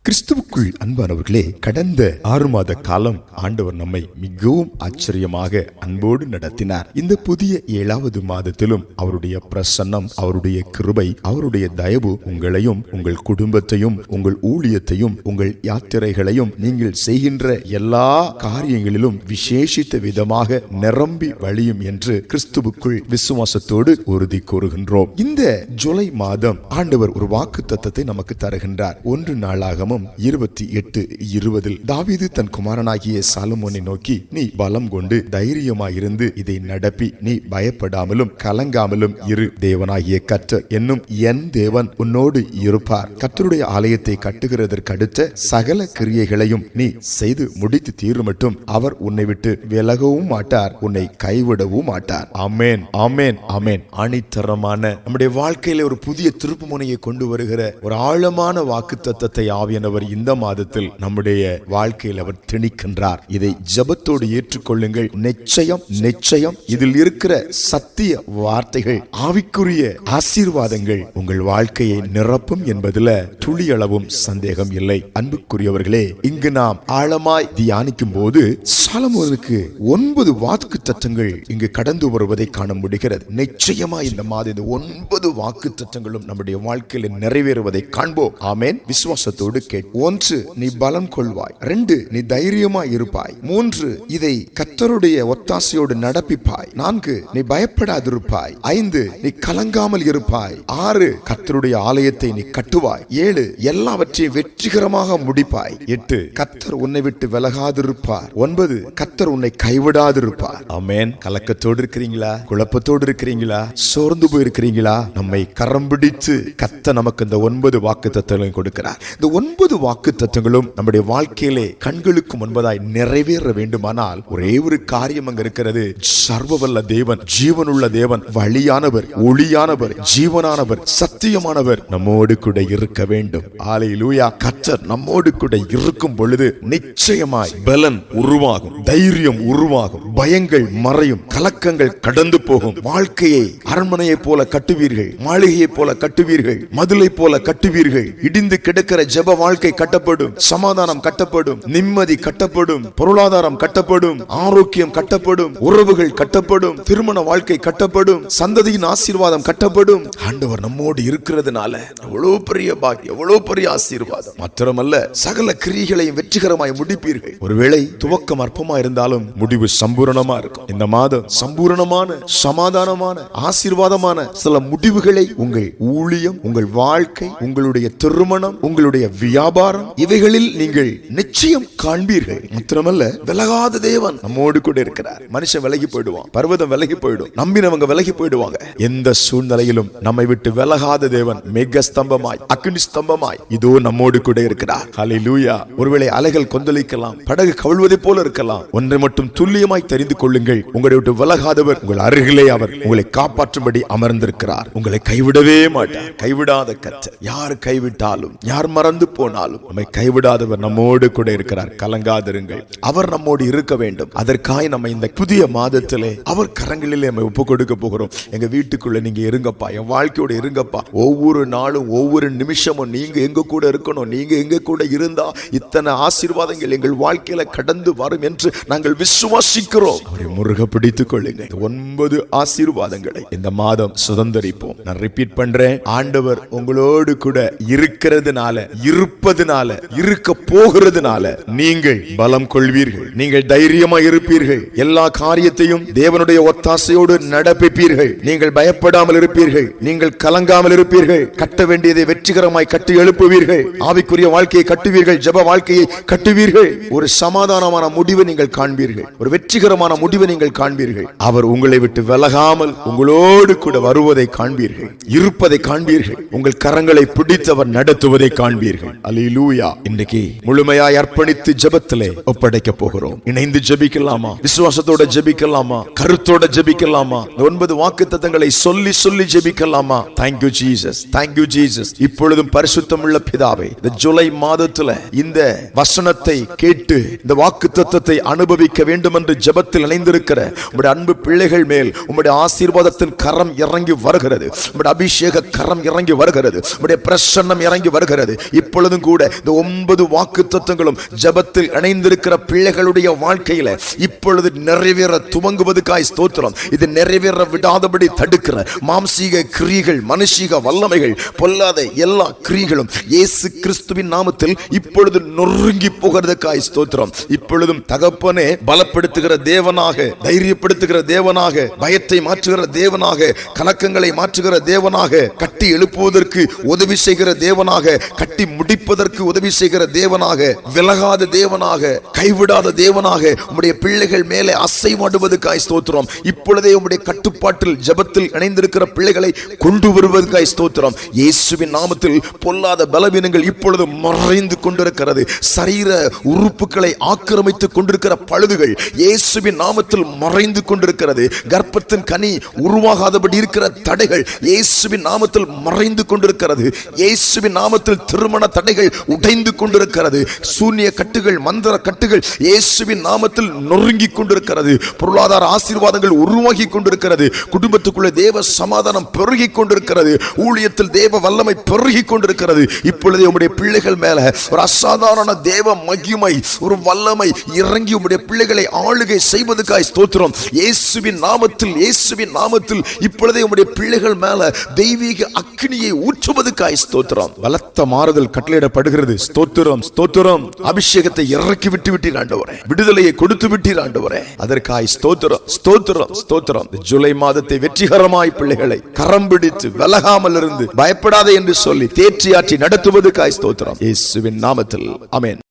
கிறிஸ்துவுக்குள் அன்பானவர்களே, கடந்த 6 மாத காலம் ஆண்டவர் நம்மை மிகவும் ஆச்சரியமாக அன்போடு நடத்தினார். இந்த புதிய 7வது மாதத்திலும் அவருடைய பிரசன்னம், அவருடைய கிருபை, அவருடைய தயவு உங்களையும் உங்கள் குடும்பத்தையும் உங்கள் ஊழியத்தையும் உங்கள் யாத்திரைகளையும் நீங்கள் செய்கின்ற எல்லா காரியங்களிலும் விசேஷித்த விதமாக நிரம்பி வழியும் என்று கிறிஸ்துவுக்குள் விசுவாசத்தோடு உறுதி கூறுகின்றோம். இந்த ஜூலை மாதம் ஆண்டவர் ஒரு வாக்குத்தத்தத்தை நமக்கு தருகின்றார். 1 நாளாகமம் 28:20 தாவீது தன் குமாரனாகிய சாலமோனை நோக்கி, நீ பலம் கொண்டு தைரியமாயிருந்து இதை நடப்பி நீ பயப்படாமலும் கலங்காமலும் இரு. தேவனாகிய கர்த்தர் என்னும் என் தேவன் உன்னோடு இருப்பார். கர்த்தருடைய ஆலயத்தை கட்டுகிறதற்கு அடுத்த சகல கிரியைகளையும் நீ செய்து முடித்து தீருமட்டும் அவர் உன்னை விட்டு விலகவும் மாட்டார், உன்னை கைவிடவும் மாட்டார். ஆமென், ஆமென், ஆமென். ஆணித்தரமான நம்முடைய வாழ்க்கையில ஒரு புதிய திருப்பு முனையை கொண்டு வருகிற ஒரு ஆழமான வாக்குத்தத்தத்தை ஆவியானவர் இந்த மாதத்தில் நம்முடைய வாழ்க்கையில் அவர் திணிக்கின்றார். இதை ஜெபத்தோடு ஏற்றுக்கொள்ளுங்கள். நிச்சயம் நிச்சயம் இதில் இருக்கிற சத்திய வார்த்தைகள், ஆவிக்குரிய ஆசீர்வாதங்கள் உங்கள் வாழ்க்கையை நிரப்பும் என்பதில் துளியளவும் சந்தேகம் இல்லை. அன்புக்குரியவர்களே, இங்கு நாம் ஆழமாய் தியானிக்கும் போது சாலமோனுக்கு 9 வாக்குத்தத்தங்கள் இங்கு கடந்து வருவதை காண முடிகிறது. நிச்சயமா இந்த மாதம் இந்த 9 வாக்குத்தத்தங்களும் நம்முடைய வாழ்க்கையில் நிறைவேறுவதை காண்போம். ஆமென். விசுவாசத்தோடு கேட். 1, நீ பலம் கொள்வாய். 2, நீ தைரியமாய் இருப்பாய். 3, இதை கர்த்தருடைய ஒத்தாசையோடு நடப்பிப்பாய். 4, நீ பயப்படாதிருப்பாய். 5, நீ கலங்காமல் இருப்பாய். 6, கர்த்தருடைய ஆலயத்தை நீ கட்டுவாய். 7, எல்லாவற்றையும் வெற்றிகரமாக முடிப்பாய். 8, கர்த்தர் உன்னை விட்டு விலகாதிருப்பார். 9, கர்த்தர் உன்னை கைவிடாதிருப்பார். ஆமென். கலக்கத்தோடு இருக்கிறீங்களா? குழப்பத்தோடு இருக்கிறீங்களா? சோர்ந்து போயிருக்கிறீங்களா? நம்மை கரம் பிடித்து கர்த்தர் நமக்கு இந்த 9 வாக்குத்தத்தங்களை கொடுக்கிறார். இந்த 9 வாக்குத்தத்தங்களும் நம்முடைய வாழ்க்கையிலே கண்களுக்கு முன்பதாய் நிறைவேற வேண்டுமானால் ஒரே ஒரு காரியம் அங்க இருக்கிறது. சர்வவல்ல தேவன், ஜீவனுள்ள தேவன், வழியானவர், ஒளியானவர், ஜீவனானவர், சத்தியமானவர் நம்மோடு கூட இருக்க வேண்டும். ஹல்லேலூயா. கர்த்தர் நம்மோடு கூட இருக்கும் பொழுது நிச்சயமாய் பலன் உருவாகும், தைரியம் உருவாகும், பயங்கள் மறையும், கலக்கங்கள் கடந்து போகும். வாழ்க்கையை அரண்மனையை போல கட்டுவீர்கள், மாளிகையை போல கட்டுவீர்கள், மதிலை போல கட்டுவீர்கள். இடிந்து கிடக்கிற ஜெப வாழ்க்கை கட்டப்படும், சமாதானம் கட்டப்படும், நிம்மதி கட்டப்படும், பொருளாதாரம் கட்டப்படும், ஆரோக்கியம் கட்டப்படும், உறவுகள் கட்டப்படும், திருமண வாழ்க்கை கட்டப்படும், சந்ததியின் ஆசீர்வாதம் கட்டப்படும். ஆண்டவர் நம்மோடு இருக்கிறதுனால எவ்வளவு பெரிய பாக்கியம், எவ்வளவு பெரிய ஆசீர்வாதம். மாத்திரமல்ல, சகல கிரியைகளையும் வெற்றிகரமாய் முடிப்பீர்கள். ஒருவேளை துவக்கம் அற்பமா இருந்தாலும் முடிவு சம்பூரணமா இருக்கும். இந்த மாதம் சம்பூரணமான, சமாதானமான, ஆசீர்வாதமான சில முடிவுகளை உங்கள் ஊழியம், உங்கள் வாழ்க்கை, உங்களுடைய திருமணம், உங்களுடைய வியாபாரம், இவைகளில் நீங்கள் நிச்சயம் காண்பீர்கள். மாத்திரமல்ல, விலகாத தேவன் நம்மோடு கூட இருக்கிறார். மனுஷன் விலகி போயிடுவான், பர்வதம் விலகி போயிடும், நம்பினவங்க விலகி போயிடுவாங்க. எந்த சூழ்நிலையிலும் நம்மை விட்டு விலகாத தேவன் மேக ஸ்தம்பமாய், அக்னி ஸ்தம்பமாய் இதோ நம்மோடு கூட இருக்கிறார். ஹல்லேலூயா. ஒருவேளை அலைகள் கொந்தளிக்கலாம், படகு கவிழ்வதை போல இருக்கலாம். ஒன்றை மட்டும் துல்லியமாய் தெரிந்து கொள்ளுங்கள். உங்களை விட்டு விலகாதவர் உங்கள் அருகிலே அவர் உங்களை காப்பாற்றும்படி அமர்ந்திருக்கிறார். உங்களை கைவிடவே மாட்டார். கைவிடாத கர்த்தர். யார் கைவிட்டாலும், யார் மறந்து போனாலும் நம்மை கைவிடாதவர் நம்மோடு கூட இருக்கிறார். கலங்காதிருங்கள். அவர் நம்மோடு இருக்க வேண்டும். அதற்காக நம்ம இந்த புதிய மாதத்திலே அவர் கரங்களிலே நம்ம ஒப்பு கொடுக்க போகிறோம். எங்க வீட்டுக்குள்ள நீங்க இருங்கப்பா, என் வாழ்க்கையோட இருங்கப்பா. ஒவ்வொரு நாளும், ஒவ்வொரு நிமிஷமும் நீங்க எங்க கூட இருக்கணும். நீங்க எங்க கூட இருந்தா இத்தனை ஆசீர்வாதங்கள் எங்கள் வாழ்க்கையில கடந்து வரும் என்று நாங்கள் விசுவாசிக்கிறோம். அவரை முருக பிடித்துக் கொள்ளுங்க. 9 ஆசீர்வாதங்களை இந்த மாதம் சுதந்தரிப்போம். நான் ரிப்பீட் பண்றேன். ஆண்டவர் உங்களோடு கூட இருக்கிறதுனால, இருப்பதுனால, இருக்க போகிறதுனால நீங்கள் பலம் கொள்வீர்கள். நீங்கள் தைரியமா இருப்பீர்கள். எல்லா காரியத்தையும் தேவனுடைய ஒத்தாசையோடு நடப்பிப்பீர்கள். நீங்கள் பயப்படாமல் இருப்பீர்கள். நீங்கள் கலங்காமல் இருப்பீர்கள். கட்ட வேண்டியதை வெற்றிகரமாய் கட்டி எழுப்புவீர்கள். ஆவிக்குரிய வாழ்க்கையை கட்டுவீர்கள். ஜெப வாழ்க்கையை கட்டுவீர்கள். ஒரு சமாதானமான முடிவை நீங்கள் காண்பீர்கள். ஒரு வெற்றிகரமான முடிவை நீங்கள் காண்பீர்கள். அவர் உங்களை விட்டு விலகாமல் உங்களோடு கூட வருவதை காண்பீர்கள், இருப்பதை காண்பீர்கள். உங்கள் கரங்களை பிடித்தவர் நடத்துவதை காண்பீர்கள். அல்லேலூயா. இன்றைக்கு முழுமையாய் அர்ப்பணித்து ஜெபத்திலே ஒப்படைக்க போகிறோம். இணைந்து ஜெபிக்கலாமா? விசுவாசத்தோட ஜெபிக்கலாமா? கருத்தோட ஜெபிக்கலாமா? 9 வாக்குத்தத்தங்களை சொல்லி சொல்லி ஜெபிக்கலாமா? Thank you Jesus, thank you Jesus. இப்பொழுதும் பரிசுத்தமுள்ள பிதாவே, இந்த ஜூலை மாதத்துல இந்த வசனத்தை கேட்டு இந்த வாக்குத்தத்தத்தை அனுபவிக்க வேண்டும் என்று ஜெபத்தில் இணைந்திருக்கிற உம்முடைய அன்பு பிள்ளைகள் மேல் உம்முடைய ஆசீர்வாதத்தின் கரம் இறங்கி வருகிறது. உம்முடைய அபிஷேக கரம் இறங்கி வருகிறது. உம்முடைய பிரசன்னம் இறங்கி வருகிறது. இப்பொழுது இப்பொழுதும் கூட இந்த 9 வாக்குத்தத்தங்களும் ஜெபத்தில் இணைந்திருக்கிற பிள்ளைகளுடைய வாழ்க்கையில இப்பொழுது நிறைவேற துவங்குவதற்காய் ஸ்தோத்திரம். இது நிறைவேற விடாதபடி தடுக்கிற மாம்சீக கிரியைகள், மனுஷீக வல்லமைகள், பொல்லாத எல்லா கிரியைகளும் இயேசு கிறிஸ்துவின் நாமத்தில் இப்பொழுது நொறுங்கி போகிறதுக்காய் ஸ்தோத்திரம். இப்பொழுதும் தகப்பனே பலப்படுத்துகிற தேவனாக, தைரியப்படுத்துகிற தேவனாக, பயத்தை மாற்றுகிற தேவனாக, கலக்கங்களை மாற்றுகிற தேவனாக, கட்டி எழுப்புவதற்கு உதவி செய்கிற தேவனாக, கட்டி முடிப்பதற்கு உதவி செய்கிற தேவனாக, விலகாத தேவனாக, கைவிடாத தேவனாக உம்முடைய பிள்ளைகள் மேலே அசைவாடுவதற்காய் ஸ்தோத்திரம். இப்பொழுதே உம்முடைய கட்டுப்பாட்டில் ஜெபத்தில் இணைந்திருக்கிற பிள்ளைகளை கொண்டு வருவதற்காய் ஸ்தோத்திரம். இயேசுவின் நாமத்தில் பொல்லாத பலவீனங்கள் இப்பொழுது மறைந்து கொண்டிருக்கிறது. சரீர உறுப்புகளை ஆக்கிரமித்துக் கொண்டிருக்கிற பழுதுகள் இயேசுவின் நாமத்தில் மறைந்து கொண்டிருக்கிறது. கர்ப்பத்தின் கனி உருவாகாதபடி இருக்கிற தடைகள் இயேசுவின் நாமத்தில் மறைந்து கொண்டிருக்கிறது. இயேசுவின் நாமத்தில் திருமண தடைகள் உடைந்து கொண்டிருக்கிறது. சூனிய கட்டுகள், மந்திர கட்டுகள் இயேசுவின் நாமத்தில் நொறுங்கி கொண்டிருக்கிறது. பொருளாதார ஆசீர்வாதங்கள் உருவாகி கொண்டிருக்கிறது. குடும்பத்துக்குள்ள தேவ சமாதானம் பெருகி கொண்டிருக்கிறது. ஊழியத்தில் தேவ வல்லமை பெருகி கொண்டிருக்கிறது. இப்பொழுது உம்முடைய பிள்ளைகள் மேல ஒரு அசாதாரண தேவ மகிமை, ஒரு வல்லமை இறங்கி உம்முடைய பிள்ளைகளை ஆளுகை செய்வதற்காய் ஸ்தோத்திரம். இயேசுவின் நாமத்தில், இயேசுவின் நாமத்தில் இப்பொழுதே உம்முடைய பிள்ளைகள் மேல தெய்வீக அக்கினியை ஊற்றுவதற்காய் ஸ்தோத்திரம். பலத்த மாறுதல் கட்டளையிடப்படுகிறது. ஸ்தோத்திரம், ஸ்தோத்திரம். அபிஷேகத்தை இறக்கி விட்டு விட்டீர் ஆண்டவரே, விடுதலையை கொடுத்து விட்டீர் ஆண்டவரே, அதற்காய் ஸ்தோத்திரம், ஸ்தோத்திரம், ஸ்தோத்திரம். ஜூலை மாதத்தை வெற்றிகரமாய் பிள்ளைகளை கரம் பிடித்து விலகாமல் இருந்து பயப்படாதே என்று சொல்லி தேற்றியாற்றி நடத்துவதற்காய் ஸ்தோத்திரம். இயேசுவின் நாமத்தில் ஆமென்.